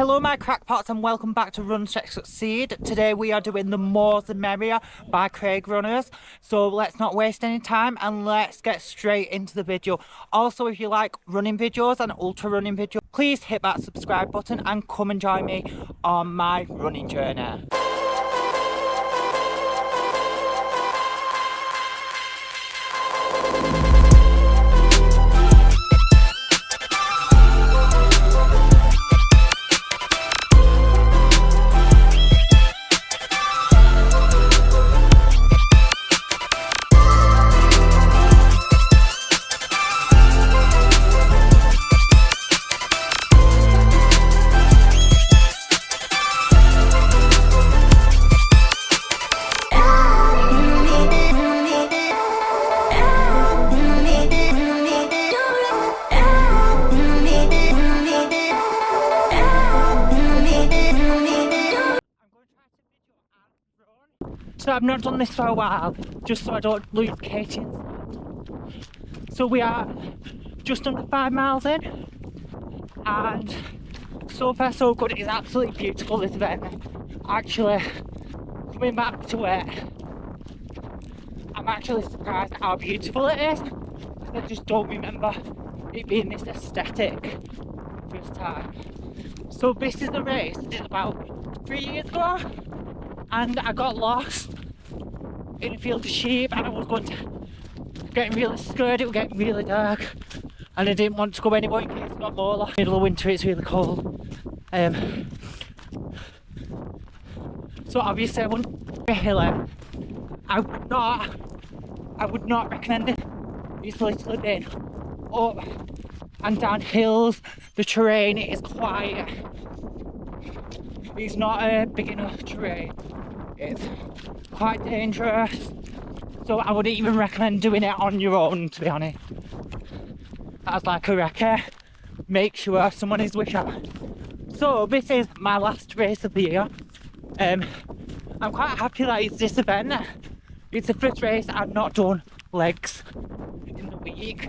Hello my crackpots and welcome back to Run Stretch Succeed. Today we are doing the More the Merrier by Craig Runners. So let's not waste any time and let's get straight into the video. Also, if you like running videos and ultra running videos, please hit that subscribe button and come and join me on my running journey. So I've not done this for a while, just so I don't lose Katie. So we are just under 5 miles in, and so far so good. It's absolutely beautiful, this event. Actually, coming back to it, I'm actually surprised how beautiful it is. I just don't remember it being this aesthetic first time. So this is the race I did about 3 years ago, and I got lost in a field of sheep and I was getting really scared. It was getting really dark and I didn't want to go anywhere in case it got more lost. Middle of winter, it's really cold. So obviously I wouldn't be hilly. I would not recommend it. It's literally been up and down hills. The terrain is quiet. It's not a big enough terrain. It's quite dangerous, so I wouldn't even recommend doing it on your own, to be honest. That's like a wrecker. Make sure someone is with you. So this is my last race of the year. I'm quite happy that it's this event. It's the first race I've not done legs in the week.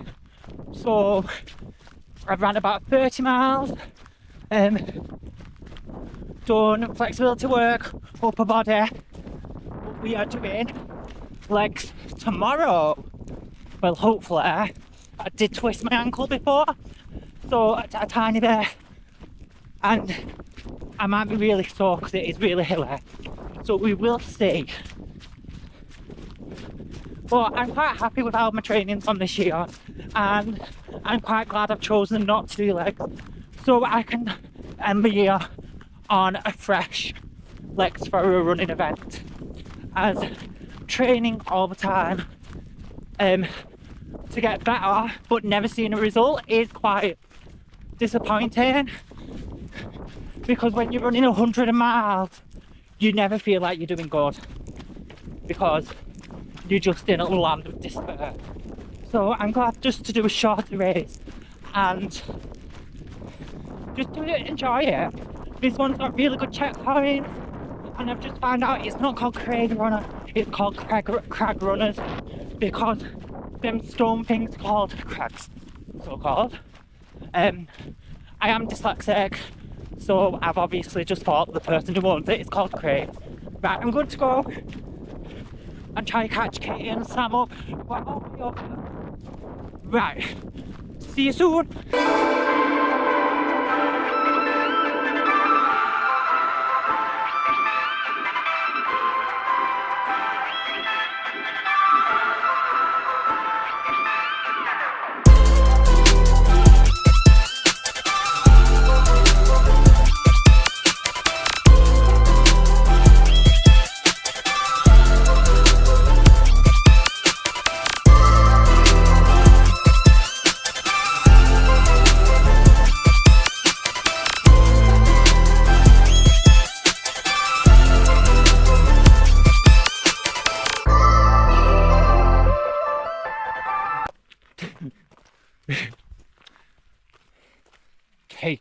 So I've ran about 30 miles. Done flexibility work, upper body. But we are doing legs tomorrow. Well, hopefully. I did twist my ankle before, so a tiny bit, and I might be really sore because it is really hilly. So we will see. But I'm quite happy with how my training's on this year, and I'm quite glad I've chosen not to do legs, so I can end the year on a fresh legs for a running event. As training all the time to get better but never seeing a result is quite disappointing, because when you're running 100 miles you never feel like you're doing good because you're just in a land of despair. So I'm glad just to do a shorter race and just do it, enjoy it. This one's got really good checkpoints, and I've just found out it's not called Craig Runner, it's called Crag Runners, because them stone things called crags, so called. I am dyslexic, so I've obviously just thought the person who owns it is called Craig. Right, I'm good to go and try to catch Katie and Sam up. Right, see you soon.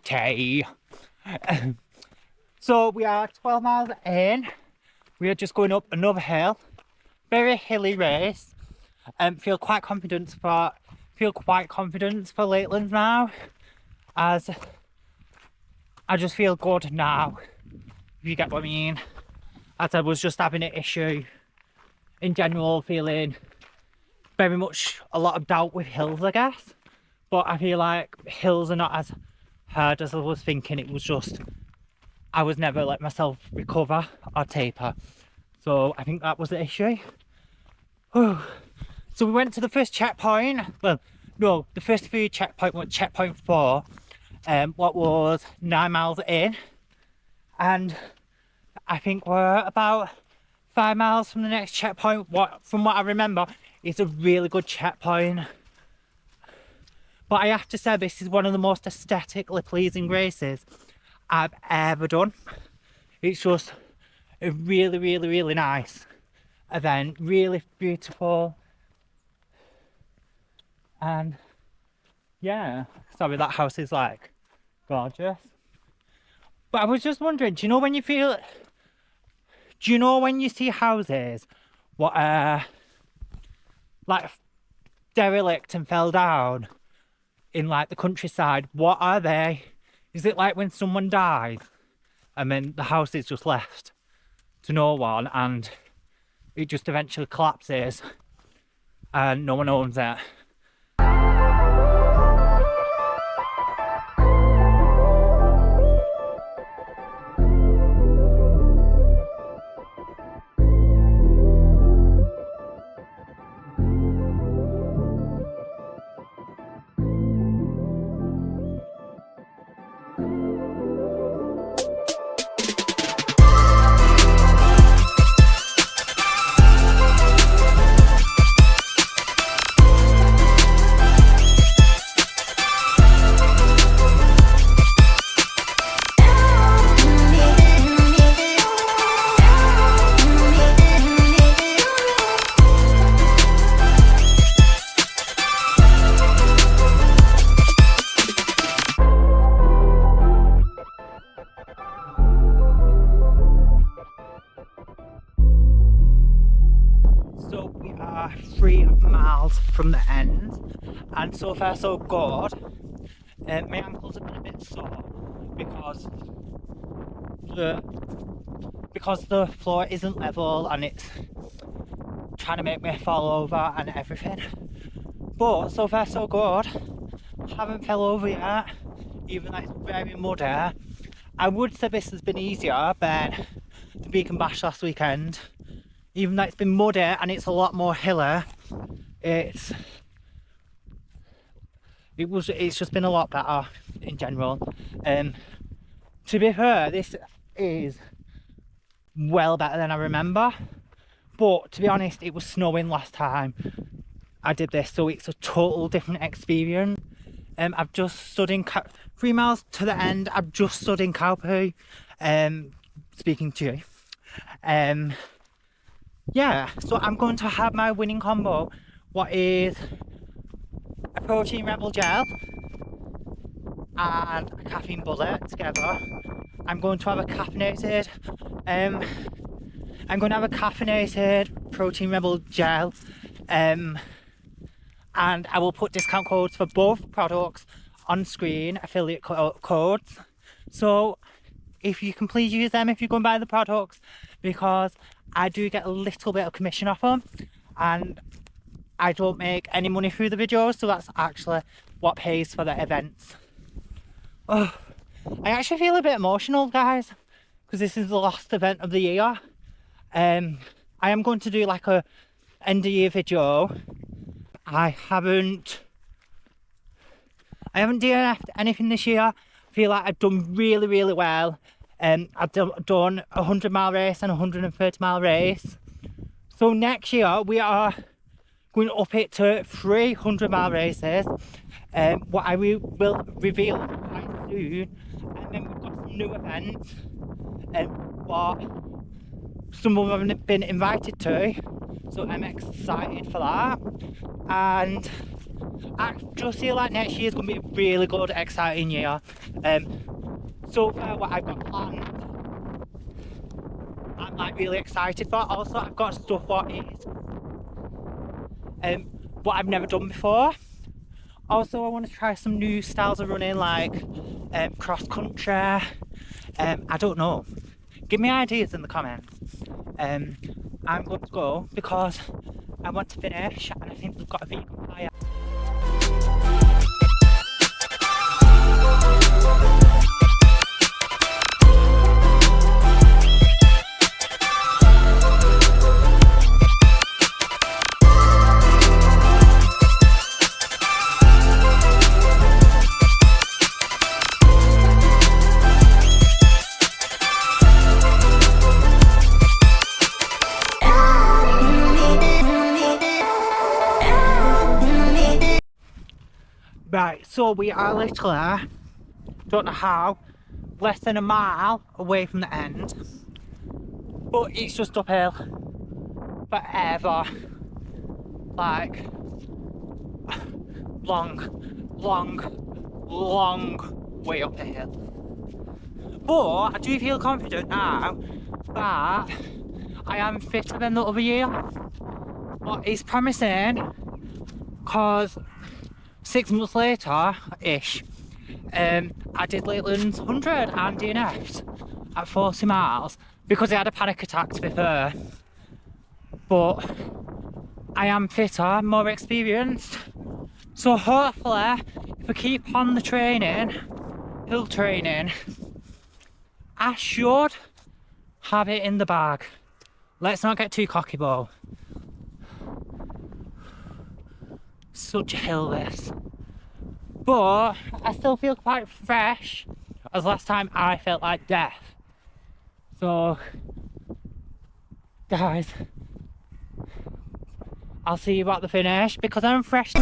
Katie. So we are 12 miles in. We are just going up another hill. Very hilly race. Feel quite confident for Lakelands now, as I just feel good now, if you get what I mean. As I was just having an issue in general, feeling very much a lot of doubt with hills, I guess. But I feel like hills are not as hard as I was thinking. It was just, I was never let myself recover or taper. So I think that was the issue. Whew. So we went to the first checkpoint. Well, no, the first few checkpoint was checkpoint 4. What was 9 miles in. And I think we're about 5 miles from the next checkpoint. From what I remember, it's a really good checkpoint. But I have to say, this is one of the most aesthetically pleasing races I've ever done. It's just a really, really, really nice event. Really beautiful. And yeah, sorry, that house is like gorgeous. But I was just wondering, do you know when you see houses what are like derelict and fell down in like the countryside? What are they? Is it like when someone dies and then the house is just left to no one and it just eventually collapses and no one owns it? So we are 3 miles from the end, and so far so good. My ankles have been a bit sore because the floor isn't level and it's trying to make me fall over and everything. But so far so good. Haven't fell over yet, even though it's very muddy. I would say this has been easier than the Beacon Bash last weekend. Even though it's been muddy and it's a lot more hilly, it's just been a lot better in general. To be fair, this is well better than I remember, but to be honest, it was snowing last time I did this, so it's a total different experience. I've just stood in 3 miles to the end. I've just stood in Cowpoo, speaking to you. Yeah, so I'm going to have my winning combo, what is a protein Rebbl gel and a caffeine bullet together. I'm going to have a caffeinated protein Rebbl gel, and I will put discount codes for both products on screen, affiliate codes. So if you can please use them if you go and buy the products, because I do get a little bit of commission off them and I don't make any money through the videos, so that's actually what pays for the events. Oh, I actually feel a bit emotional, guys, because this is the last event of the year. I am going to do like a end of year video. I haven't DNF'd anything this year. I feel like I've done really, really well. I've done a 100-mile race and a 130-mile race. So next year we are going to up it to 300-mile races. What I will reveal quite soon. And then we've got some new events. What some of them have been invited to. So I'm excited for that. And I just feel like next year is going to be a really good, exciting year. So far, what I've got planned, I'm like really excited for. Also, I've got stuff what I've never done before. Also, I want to try some new styles of running, like cross country, I don't know. Give me ideas in the comments. I'm going to go because I want to finish, and I think we've got a vegan pie. Right, so we are literally, don't know how, less than a mile away from the end, but it's just uphill forever, like long way up the hill. But I do feel confident now that I am fitter than the other year, but it's promising because 6 months later ish, I did Lakeland's 100 and DNF'd at 40 miles because I had a panic attack, to be fair. But I am fitter, more experienced, so hopefully if I keep on the training, hill training, I should have it in the bag. Let's not get too cocky, though. Such a hill this, but I still feel quite fresh, as last time I felt like death. So guys, I'll see you at the finish because I'm fresh.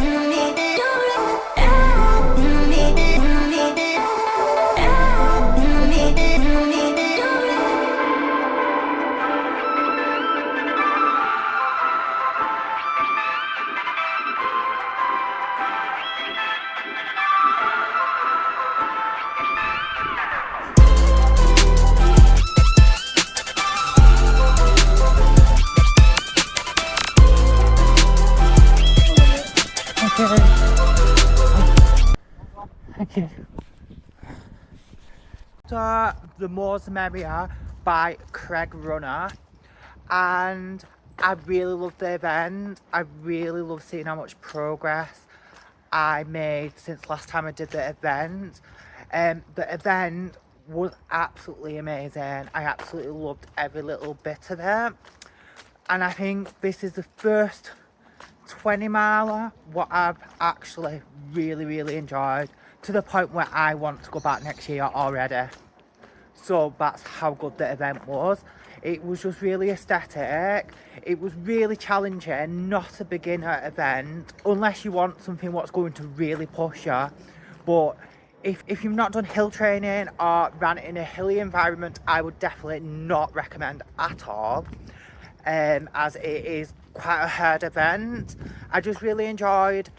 Thank you. So, the More the Merrier by Craig Runner, and I really loved the event. I really love seeing how much progress I made since last time I did the event. The event was absolutely amazing. I absolutely loved every little bit of it, and I think this is the first 20 miler what I've actually really enjoyed, to the point where I want to go back next year already. So that's how good the event was. It was just really aesthetic. It was really challenging, not a beginner event unless you want something what's going to really push you. But if you've not done hill training or ran in a hilly environment, I would definitely not recommend at all, as it is quite a hard event. I just really enjoyed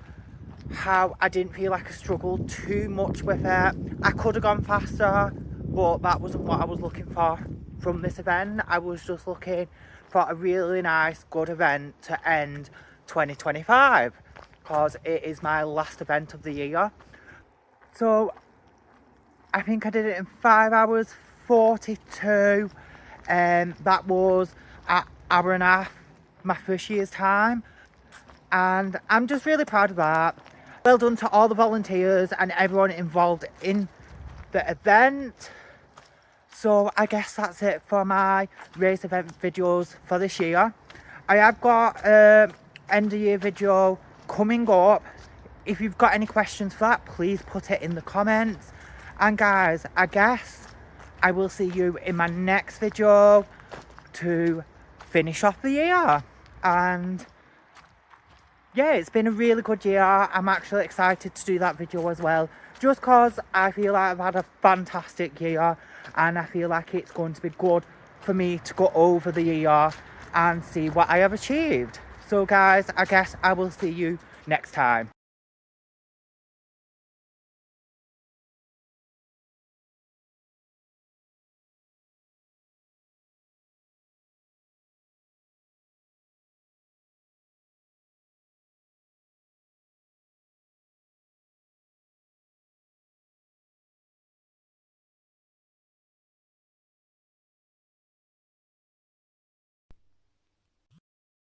how I didn't feel like I struggled too much with it. I could have gone faster, but that wasn't what I was looking for from this event. I was just looking for a really nice, good event to end 2025, because it is my last event of the year. So I think I did it in 5 hours 42, and that was an hour and a half my first year's time, and I'm just really proud of that. Well done to all the volunteers and everyone involved in the event. So I guess that's it for my race event videos for this year. I have got end of year video coming up. If you've got any questions for that, please put it in the comments. And guys, I guess I will see you in my next video to finish off the year. And yeah, it's been a really good year. I'm actually excited to do that video as well, just because I feel like I've had a fantastic year, and I feel like it's going to be good for me to go over the year and see what I have achieved. So guys, I guess I will see you next time.